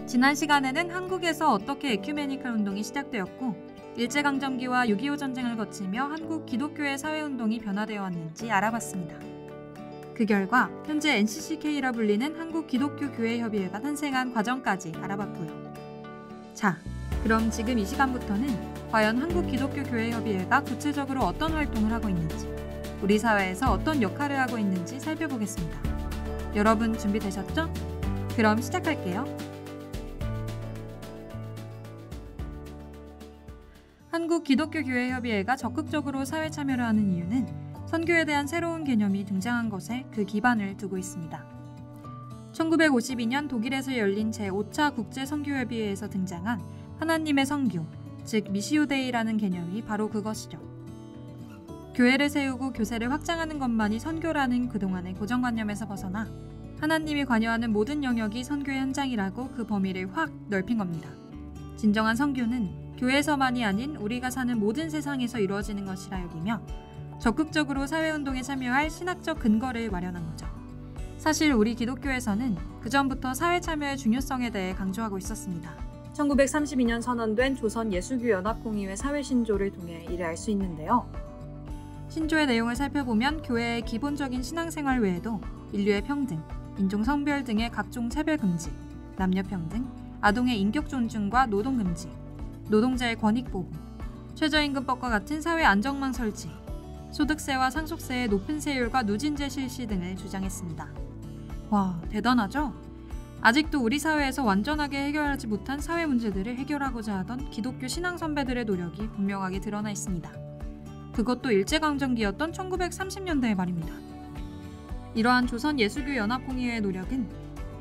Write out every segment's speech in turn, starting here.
지난 시간에는 한국에서 어떻게 에큐메니칼 운동이 시작되었고 일제강점기와 6.25 전쟁을 거치며 한국 기독교의 사회운동이 변화되어 왔는지 알아봤습니다. 그 결과 현재 NCCK라 불리는 한국기독교교회협의회가 탄생한 과정까지 알아봤고요. 자, 그럼 지금 이 시간부터는 과연 한국기독교교회협의회가 구체적으로 어떤 활동을 하고 있는지, 우리 사회에서 어떤 역할을 하고 있는지 살펴보겠습니다. 여러분 준비되셨죠? 그럼 시작할게요. 한국기독교교회협의회가 적극적으로 사회 참여를 하는 이유는 선교에 대한 새로운 개념이 등장한 것에 그 기반을 두고 있습니다. 1952년 독일에서 열린 제5차 국제선교협의회에서 등장한 하나님의 선교, 즉 미시오데이라는 개념이 바로 그것이죠. 교회를 세우고 교세를 확장하는 것만이 선교라는 그동안의 고정관념에서 벗어나 하나님이 관여하는 모든 영역이 선교의 현장이라고 그 범위를 확 넓힌 겁니다. 진정한 선교는 교회에서만이 아닌 우리가 사는 모든 세상에서 이루어지는 것이라 여기며 적극적으로 사회운동에 참여할 신학적 근거를 마련한 거죠. 사실 우리 기독교에서는 그전부터 사회 참여의 중요성에 대해 강조하고 있었습니다. 1932년 선언된 조선 예수교연합공의회 사회신조를 통해 이를 알 수 있는데요. 신조의 내용을 살펴보면 교회의 기본적인 신앙생활 외에도 인류의 평등, 인종 성별 등의 각종 차별 금지, 남녀 평등, 아동의 인격 존중과 노동 금지, 노동자의 권익 보호, 최저임금법과 같은 사회 안정망 설치, 소득세와 상속세의 높은 세율과 누진제 실시 등을 주장했습니다. 와, 대단하죠? 아직도 우리 사회에서 완전하게 해결하지 못한 사회 문제들을 해결하고자 하던 기독교 신앙 선배들의 노력이 분명하게 드러나 있습니다. 그것도 일제강점기였던 1930년대의 말입니다. 이러한 조선 예수교연합공의회의 노력은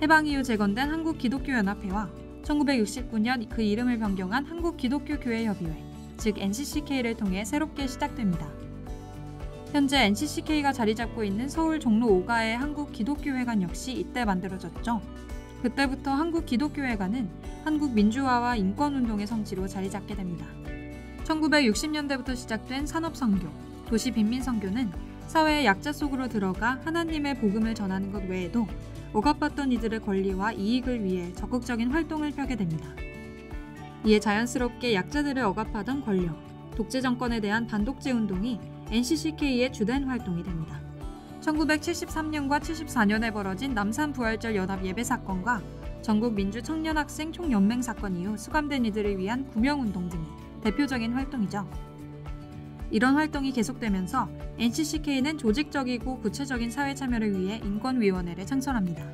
해방 이후 재건된 한국기독교연합회와 1969년 그 이름을 변경한 한국기독교교회협의회, 즉 NCCK를 통해 새롭게 시작됩니다. 현재 NCCK가 자리 잡고 있는 서울 종로 5가의 한국기독교회관 역시 이때 만들어졌죠. 그때부터 한국기독교회관은 한국민주화와 인권운동의 성지로 자리 잡게 됩니다. 1960년대부터 시작된 산업선교, 도시빈민선교는 사회의 약자 속으로 들어가 하나님의 복음을 전하는 것 외에도 억압받던 이들의 권리와 이익을 위해 적극적인 활동을 펴게 됩니다. 이에 자연스럽게 약자들을 억압하던 권력, 독재 정권에 대한 반독재 운동이 NCCK의 주된 활동이 됩니다. 1973년과 74년에 벌어진 남산부활절 연합 예배 사건과 전국 민주청년학생 총연맹 사건 이후 수감된 이들을 위한 구명운동 등이 대표적인 활동이죠. 이런 활동이 계속되면서 NCCK는 조직적이고 구체적인 사회 참여를 위해 인권위원회를 창설합니다.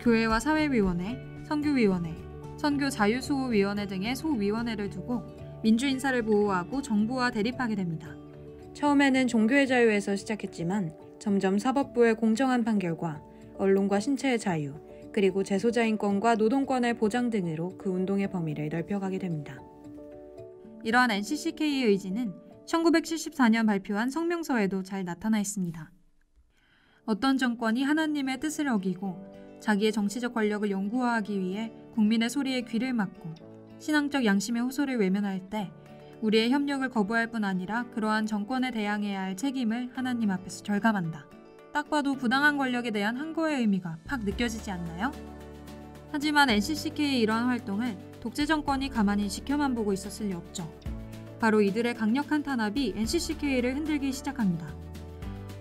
교회와 사회위원회, 선교위원회, 선교자유수호위원회 등의 소위원회를 두고 민주인사를 보호하고 정부와 대립하게 됩니다. 처음에는 종교의 자유에서 시작했지만 점점 사법부의 공정한 판결과 언론과 신체의 자유, 그리고 재소자 인권과 노동권의 보장 등으로 그 운동의 범위를 넓혀가게 됩니다. 이러한 NCCK의 의지는 1974년 발표한 성명서에도 잘 나타나 있습니다. 어떤 정권이 하나님의 뜻을 어기고 자기의 정치적 권력을 영구화하기 위해 국민의 소리에 귀를 막고 신앙적 양심의 호소를 외면할 때 우리의 협력을 거부할 뿐 아니라 그러한 정권에 대항해야 할 책임을 하나님 앞에서 절감한다. 딱 봐도 부당한 권력에 대한 항거의 의미가 팍 느껴지지 않나요? 하지만 NCCK의 이러한 활동을 독재 정권이 가만히 지켜만 보고 있었을 리 없죠. 바로 이들의 강력한 탄압이 NCCK를 흔들기 시작합니다.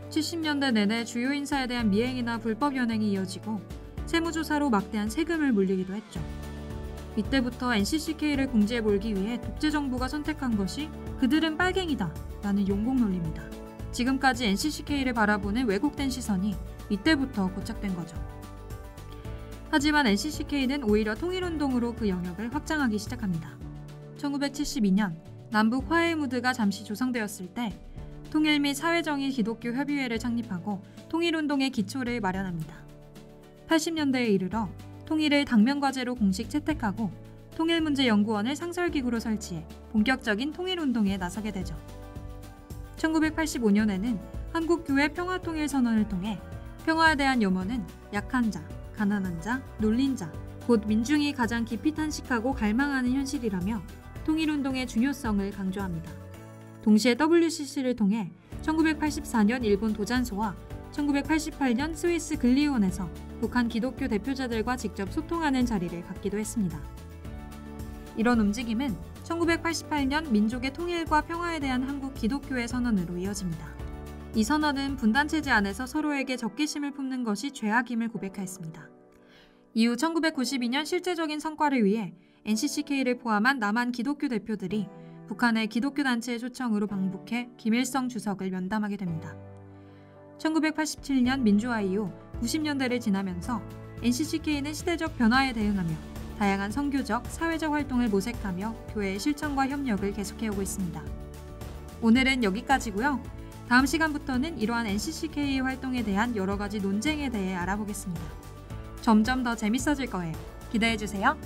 70년대 내내 주요 인사에 대한 미행이나 불법 연행이 이어지고 세무조사로 막대한 세금을 물리기도 했죠. 이때부터 NCCK를 궁지해몰기 위해 독재정부가 선택한 것이 그들은 빨갱이다 라는 용공논리입니다. 지금까지 NCCK를 바라보는 왜곡된 시선이 이때부터 고착된 거죠. 하지만 NCCK는 오히려 통일운동으로 그 영역을 확장하기 시작합니다. 1972년 남북 화해 무드가 잠시 조성되었을 때 통일 및 사회정의 기독교 협의회를 창립하고 통일운동의 기초를 마련합니다. 80년대에 이르러 통일을 당면과제로 공식 채택하고 통일문제연구원을 상설기구로 설치해 본격적인 통일운동에 나서게 되죠. 1985년에는 한국교회 평화통일선언을 통해 평화에 대한 염원은 약한 자, 가난한 자, 놀린 자, 곧 민중이 가장 깊이 탄식하고 갈망하는 현실이라며 통일운동의 중요성을 강조합니다. 동시에 WCC를 통해 1984년 일본 도잔소와 1988년 스위스 글리온에서 북한 기독교 대표자들과 직접 소통하는 자리를 갖기도 했습니다. 이런 움직임은 1988년 민족의 통일과 평화에 대한 한국 기독교의 선언으로 이어집니다. 이 선언은 분단체제 안에서 서로에게 적개심을 품는 것이 죄악임을 고백하였습니다. 이후 1992년 실제적인 성과를 위해 NCCK를 포함한 남한 기독교 대표들이 북한의 기독교 단체의 초청으로 방북해 김일성 주석을 면담하게 됩니다. 1987년 민주화 이후 90년대를 지나면서 NCCK는 시대적 변화에 대응하며 다양한 선교적, 사회적 활동을 모색하며 교회의 실천과 협력을 계속해오고 있습니다. 오늘은 여기까지고요. 다음 시간부터는 이러한 NCCK의 활동에 대한 여러 가지 논쟁에 대해 알아보겠습니다. 점점 더 재밌어질 거예요. 기대해주세요.